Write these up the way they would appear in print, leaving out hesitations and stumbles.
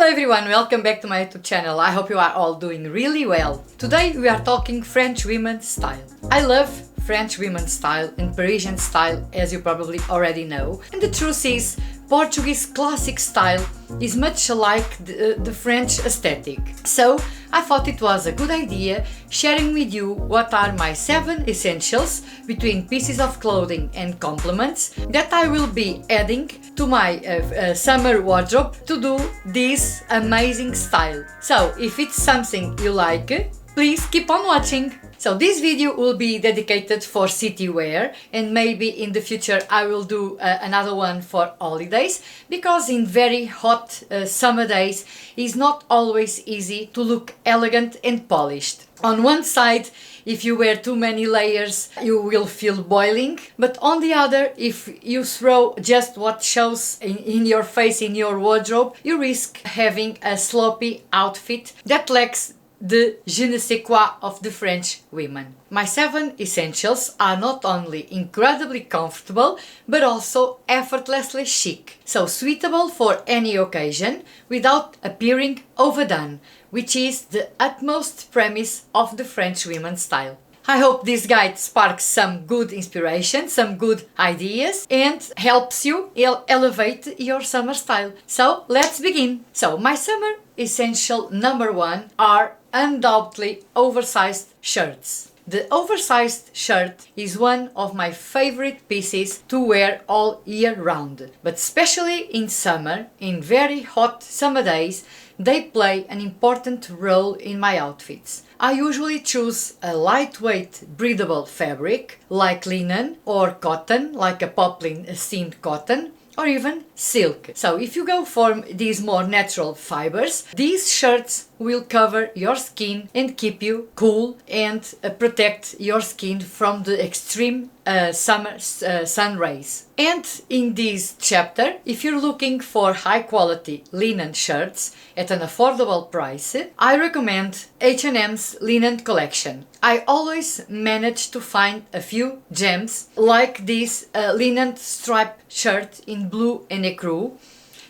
everyone, welcome back to my YouTube channel. I hope you are all doing really well. Today we are talking French women's style. I love French women's style and Parisian style, as you probably already know. And the truth is, Portuguese classic style is much alike the French aesthetic. So I thought it was a good idea sharing with you what are my 7 essentials between pieces of clothing and complements that I will be adding to my summer wardrobe to do this amazing style. So if it's something you like, please keep on watching. So this video will be dedicated for city wear, and maybe in the future I will do another one for holidays, because in very hot summer days it's not always easy to look elegant and polished. On one side, if you wear too many layers you will feel boiling, but on the other, if you throw just what shows in your face in your wardrobe, you risk having a sloppy outfit that lacks the je ne sais quoi of the French women. My 7 essentials are not only incredibly comfortable, but also effortlessly chic, so suitable for any occasion without appearing overdone, which is the utmost premise of the French women's style. I hope this guide sparks some good inspiration, some good ideas, and helps you elevate your summer style. So let's begin. So my summer essential number 1 are undoubtedly oversized shirts. The oversized shirt is one of my favorite pieces to wear all year round, but especially in summer, in very hot summer days, they play an important role in my outfits. I usually choose a lightweight, breathable fabric like linen or cotton, like a poplin seamed cotton, or even silk. So if you go for these more natural fibers, these shirts will cover your skin and keep you cool and protect your skin from the extreme summer sun rays. And in this chapter, if you're looking for high quality linen shirts at an affordable price, I recommend H&M's linen collection. I always manage to find a few gems like this linen striped shirt in blue and ecru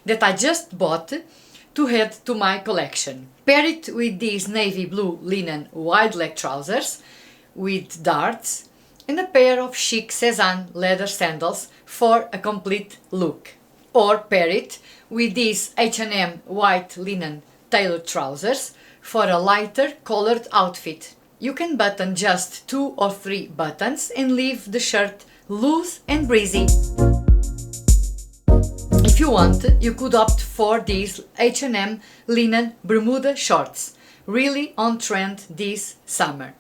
that I just bought to add to my collection. Pair it with these navy blue linen wide leg trousers with darts and a pair of chic Cézanne leather sandals for a complete look. Or pair it with these H&M white linen tailored trousers for a lighter colored outfit. You can button just 2 or 3 buttons and leave the shirt loose and breezy. If you want, you could opt for these H&M linen Bermuda shorts, really on trend this summer.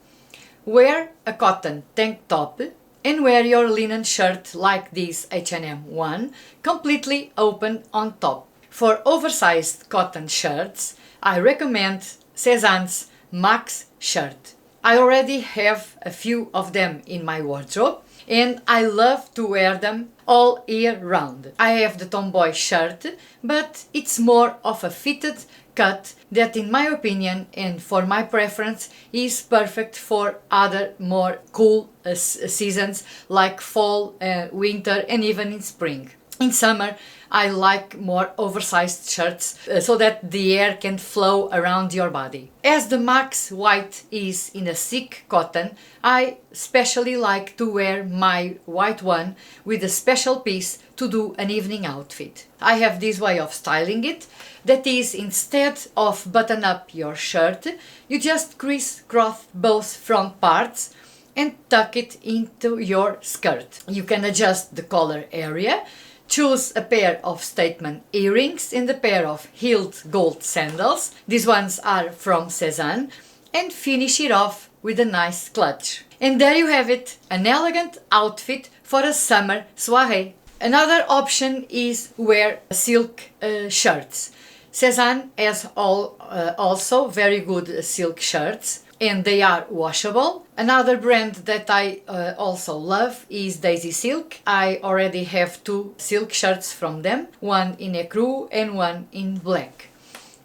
Wear a cotton tank top and wear your linen shirt like this H&M one, completely open on top. For oversized cotton shirts, I recommend Cézanne's Max shirt. I already have a few of them in my wardrobe and I love to wear them all year round. I have the tomboy shirt, but it's more of a fitted cut that, in my opinion and for my preference, is perfect for other more cool seasons like fall, winter and even in spring. In summer I like more oversized shirts so that the air can flow around your body. As the Max white is in a thick cotton, I especially like to wear my white one with a special piece to do an evening outfit. I have this way of styling it, that is, instead of button up your shirt, you just crisscross both front parts and tuck it into your skirt. You can adjust the collar area, choose a pair of statement earrings and a pair of heeled gold sandals. These ones are from Cézanne, and finish it off with a nice clutch. And there you have it, an elegant outfit for a summer soirée. Another option is wear silk shirts. Cézanne has also very good silk shirts, and they are washable. Another brand that I also love is Daisy Silk. I already have 2 silk shirts from them, one in ecru and one in black.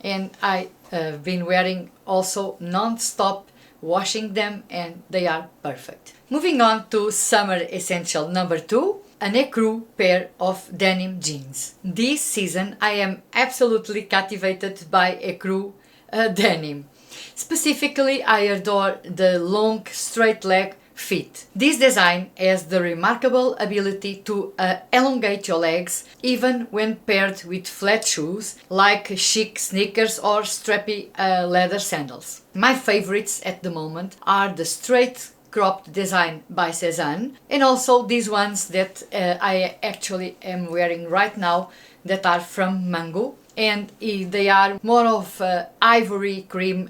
And I have been wearing also non-stop, washing them, and they are perfect. Moving on to summer essential number 2, an ecru pair of denim jeans. This season I am absolutely captivated by ecru denim. Specifically, I adore the long straight leg fit. This design has the remarkable ability to elongate your legs even when paired with flat shoes like chic sneakers or strappy leather sandals. My favorites at the moment are the straight cropped design by Cezanne and also these ones that I actually am wearing right now that are from Mango, and they are more of ivory cream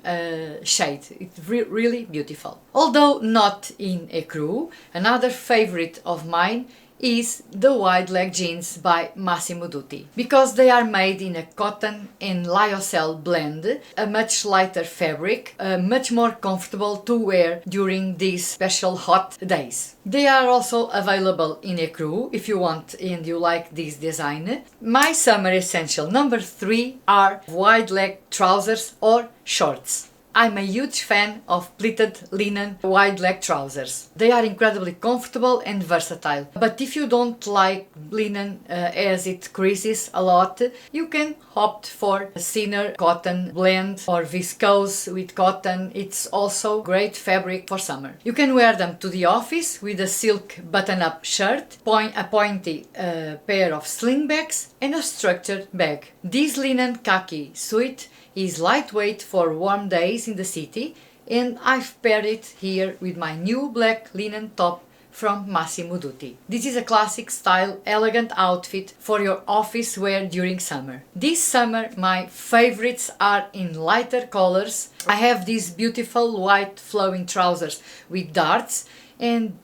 shade. It's really beautiful. Although not in ecru, another favorite of mine is the wide leg jeans by Massimo Dutti, because they are made in a cotton and lyocell blend, a much lighter fabric, much more comfortable to wear during these special hot days. They are also available in ecru if you want and you like this design. My summer essential number 3 are wide leg trousers or shorts. I'm a huge fan of pleated linen wide leg trousers. They are incredibly comfortable and versatile. But if you don't like linen as it creases a lot, you can opt for a thinner cotton blend or viscose with cotton. It's also great fabric for summer. You can wear them to the office with a silk button-up shirt, a pointy pair of slingbacks and a structured bag. This linen khaki suit is lightweight for warm days in the city, and I've paired it here with my new black linen top from Massimo Dutti. This is a classic style, elegant outfit for your office wear during summer. This summer my favorites are in lighter colors. I have these beautiful white flowing trousers with darts and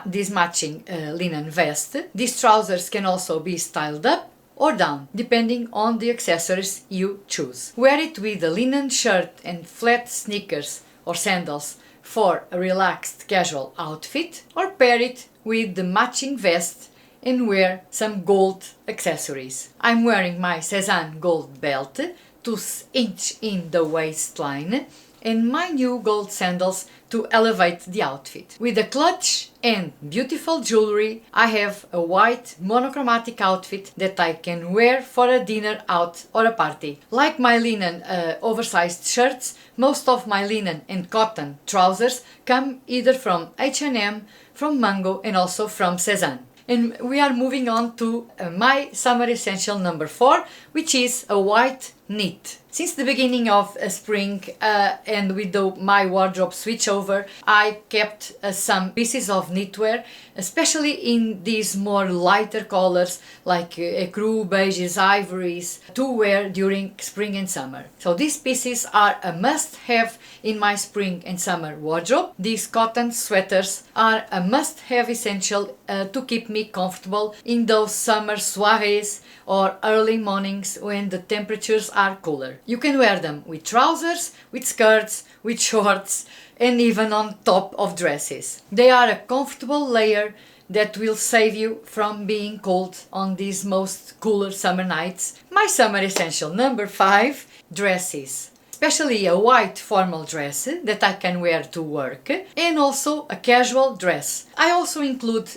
this matching linen vest. These trousers can also be styled up or down, depending on the accessories you choose. Wear it with a linen shirt and flat sneakers or sandals for a relaxed casual outfit, or pair it with the matching vest and wear some gold accessories. I'm wearing my Cezanne gold belt to cinch in the waistline and my new gold sandals to elevate the outfit. With a clutch and beautiful jewelry, I have a white monochromatic outfit that I can wear for a dinner out or a party. Like my linen oversized shirts, most of my linen and cotton trousers come either from H&M, from Mango and also from Cezanne. And we are moving on to my summer essential number 4, which is a white knit. Since the beginning of spring and with my wardrobe switchover, I kept some pieces of knitwear, especially in these more lighter colors like ecru, beiges, ivories, to wear during spring and summer. So these pieces are a must-have in my spring and summer wardrobe. These cotton sweaters are a must-have essential to keep me comfortable in those summer soirees or early mornings when the temperatures are cooler. You can wear them with trousers, with skirts, with shorts, and even on top of dresses. They are a comfortable layer that will save you from being cold on these most cooler summer nights. My summer essential number 5, dresses. Especially a white formal dress that I can wear to work, and also a casual dress. I also include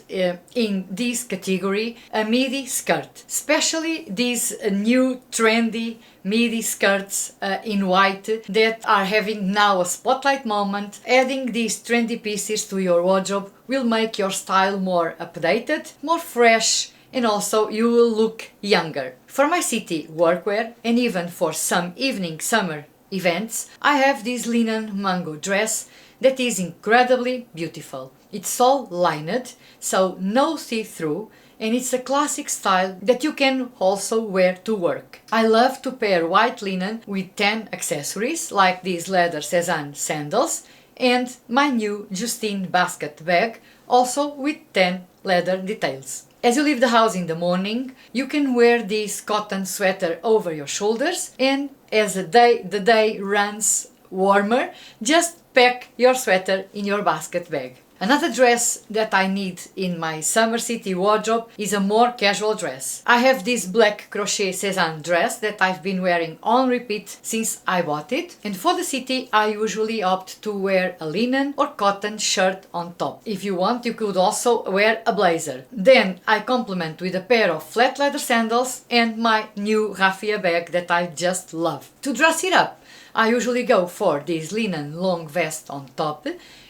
in this category a midi skirt, especially these new trendy midi skirts in white that are having now a spotlight moment. Adding these trendy pieces to your wardrobe will make your style more updated, more fresh, and also you will look younger. For my city workwear and even for some evening summer events, I have this linen Mango dress that is incredibly beautiful. It's all lined, so no see-through, and it's a classic style that you can also wear to work. I love to pair white linen with 10 accessories like these leather Cezanne sandals and my new Justine basket bag, also with 10 leather details. As you leave the house in the morning, you can wear this cotton sweater over your shoulders, and as the day runs warmer, just pack your sweater in your basket bag. Another dress that I need in my summer city wardrobe is a more casual dress. I have this black crochet Cézanne dress that I've been wearing on repeat since I bought it, and for the city I usually opt to wear a linen or cotton shirt on top. If you want, you could also wear a blazer. Then I complement with a pair of flat leather sandals and my new Raffia bag that I just love. To dress it up, I usually go for this linen long vest on top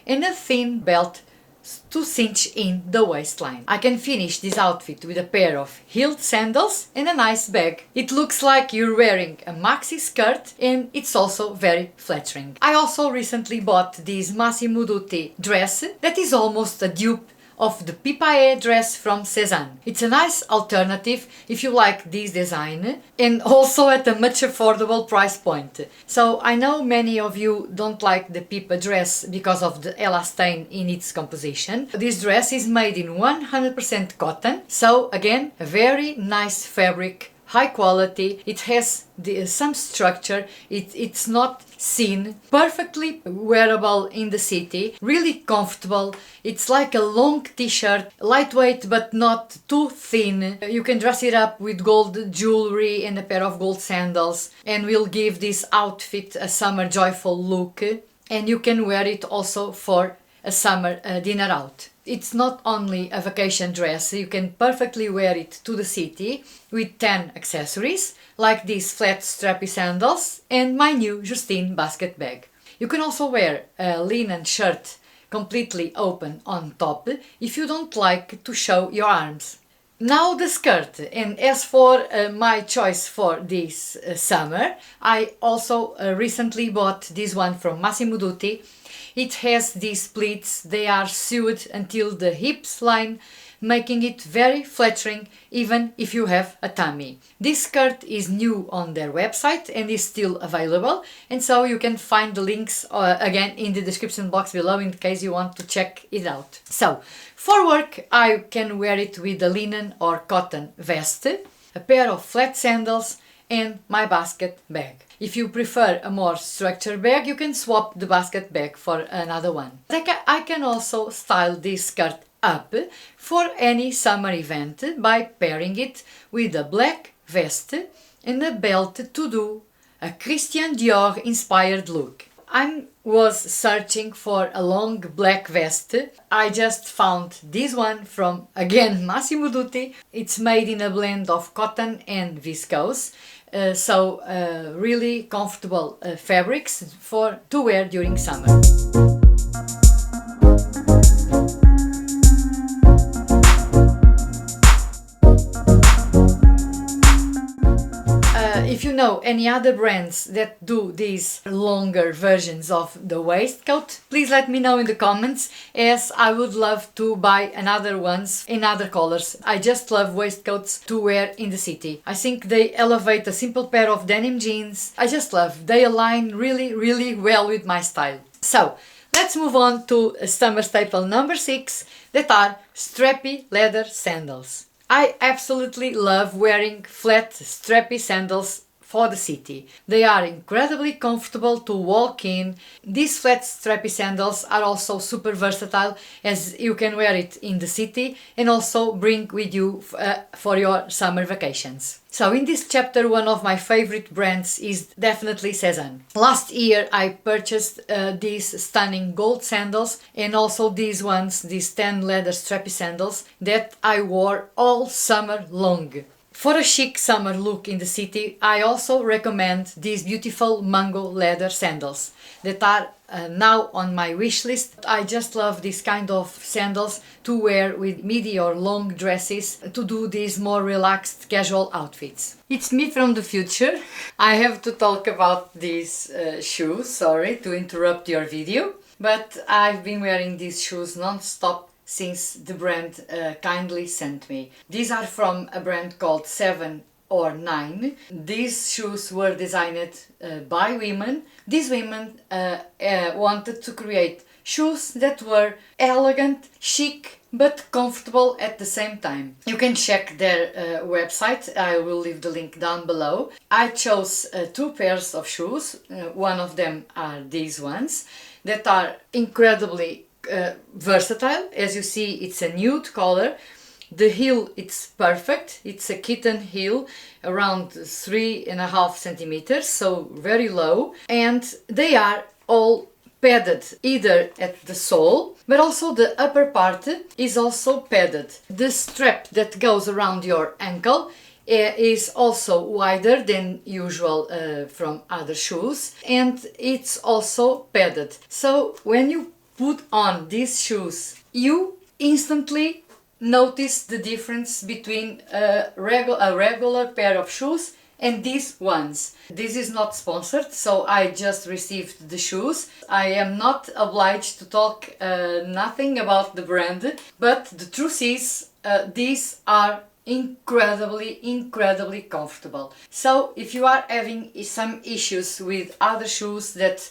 and a thin belt to cinch in the waistline. I can finish this outfit with a pair of heeled sandals and a nice bag. It looks like you're wearing a maxi skirt and it's also very flattering. I also recently bought this Massimo Dutti dress that is almost a dupe of the pipaé dress from Cézanne. It's a nice alternative if you like this design and also at a much affordable price point. So I know many of you don't like the pipa dress because of the elastane in its composition. This dress is made in 100% cotton, so again a very nice fabric, high quality. It has some structure, it's not thin, perfectly wearable in the city, really comfortable. It's like a long t-shirt, lightweight but not too thin. You can dress it up with gold jewelry and a pair of gold sandals and will give this outfit a summer joyful look, and you can wear it also for a summer dinner out. It's not only a vacation dress, you can perfectly wear it to the city with 10 accessories, like these flat strappy sandals and my new Justine basket bag. You can also wear a linen shirt completely open on top if you don't like to show your arms. Now the skirt, and as for my choice for this summer, I also recently bought this one from Massimo Dutti. It has these pleats, they are sewed until the hips line, making it very flattering even if you have a tummy. This skirt is new on their website and is still available, and so you can find the links again in the description box below in case you want to check it out. So, for work I can wear it with a linen or cotton vest, a pair of flat sandals and my basket bag. If you prefer a more structured bag, you can swap the basket bag for another one. I can also style this skirt up for any summer event by pairing it with a black vest and a belt to do a Christian Dior inspired look. I was searching for a long black vest. I just found this one from, again, Massimo Dutti. It's made in a blend of cotton and viscose. So really comfortable fabrics to wear during summer. If you know any other brands that do these longer versions of the waistcoat, please let me know in the comments, as I would love to buy another ones in other colors. I just love waistcoats to wear in the city. I think they elevate a simple pair of denim jeans. I just love. They align really well with my style. So let's move on to summer staple number 6, that are strappy leather sandals. I absolutely love wearing flat strappy sandals for the city. They are incredibly comfortable to walk in. These flat strappy sandals are also super versatile, as you can wear it in the city and also bring with you for your summer vacations. So in this chapter, one of my favorite brands is definitely Cézanne. Last year I purchased these stunning gold sandals and also these ones, these tan leather strappy sandals that I wore all summer long. For a chic summer look in the city, I also recommend these beautiful mango leather sandals that are now on my wish list. I just love this kind of sandals to wear with midi or long dresses to do these more relaxed casual outfits. It's me from the future. I have to talk about these shoes, sorry to interrupt your video, but I've been wearing these shoes non-stop since the brand kindly sent me. These are from a brand called 7 or 9. These shoes were designed by women. These women wanted to create shoes that were elegant, chic, but comfortable at the same time. You can check their website, I will leave the link down below. I chose 2 pairs of shoes. One of them are these ones that are incredibly versatile. As you see, it's a nude color. The heel, it's perfect. It's a kitten heel, around 3.5 centimeters, so very low. And they are all padded, either at the sole, but also the upper part is also padded. The strap that goes around your ankle is also wider than usual from other shoes, and it's also padded. So when you put on these shoes, you instantly notice the difference between a regular pair of shoes and these ones. This is not sponsored, so I just received the shoes. I am not obliged to talk nothing about the brand, but the truth is these are incredibly comfortable. So if you are having some issues with other shoes that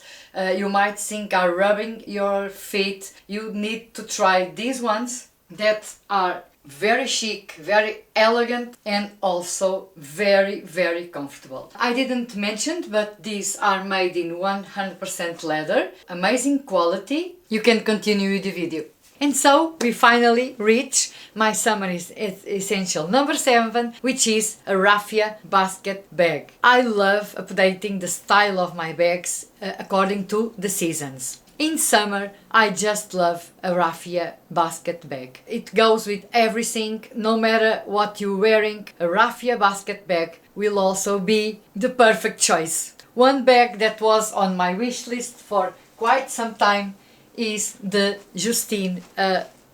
you might think are rubbing your feet, you need to try these ones that are very chic, very elegant, and also very comfortable. I didn't mention, but these are made in 100% leather, amazing quality. You can continue with the video. And so we finally reach my summer essential number 7, which is a Raffia basket bag. I love updating the style of my bags according to the seasons. In summer, I just love a Raffia basket bag. It goes with everything, no matter what you're wearing. A Raffia basket bag will also be the perfect choice. One bag that was on my wish list for quite some time is the Justine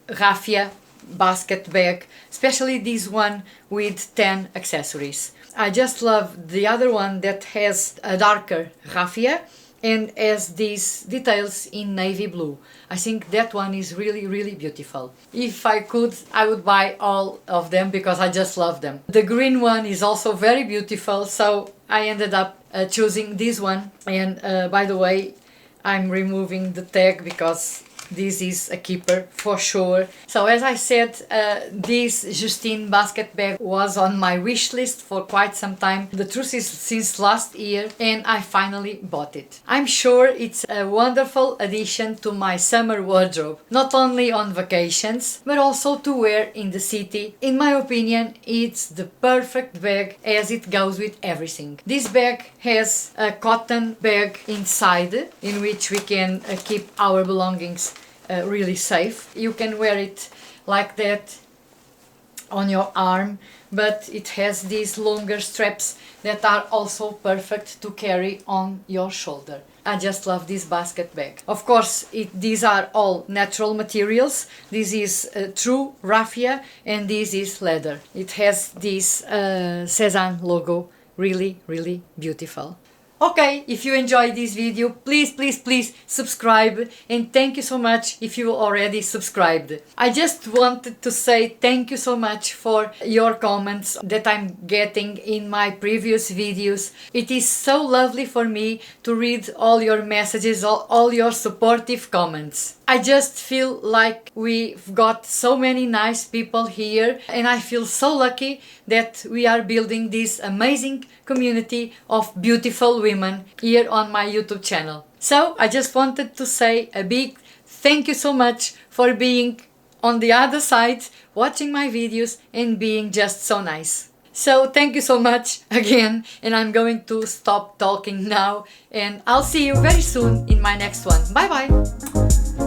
Raffia basket bag, especially this one with 10 accessories. I just love the other one that has a darker raffia and has these details in navy blue. I think that one is really beautiful. If I could, I would buy all of them because I just love them. The green one is also very beautiful, so I ended up choosing this one. And by the way, I'm removing the tag because this is a keeper for sure. So as I said, this Justine basket bag was on my wish list for quite some time. The truth is, since last year, and I finally bought it. I'm sure it's a wonderful addition to my summer wardrobe, not only on vacations, but also to wear in the city. In my opinion, it's the perfect bag as it goes with everything. This bag has a cotton bag inside in which we can keep our belongings really safe. You can wear it like that on your arm, but it has these longer straps that are also perfect to carry on your shoulder. I just love this basket bag. Of course, these are all natural materials. This is true raffia and this is leather. It has this Cézanne logo, really beautiful. Okay, if you enjoyed this video, please subscribe, and thank you so much if you already subscribed. I just wanted to say thank you so much for your comments that I'm getting in my previous videos. It is so lovely for me to read all your messages, all your supportive comments. I just feel like we've got so many nice people here, and I feel so lucky that we are building this amazing community of beautiful women here on my YouTube channel. So I just wanted to say a big thank you so much for being on the other side, watching my videos and being just so nice. So thank you so much again, and I'm going to stop talking now, and I'll see you very soon in my next one. Bye bye!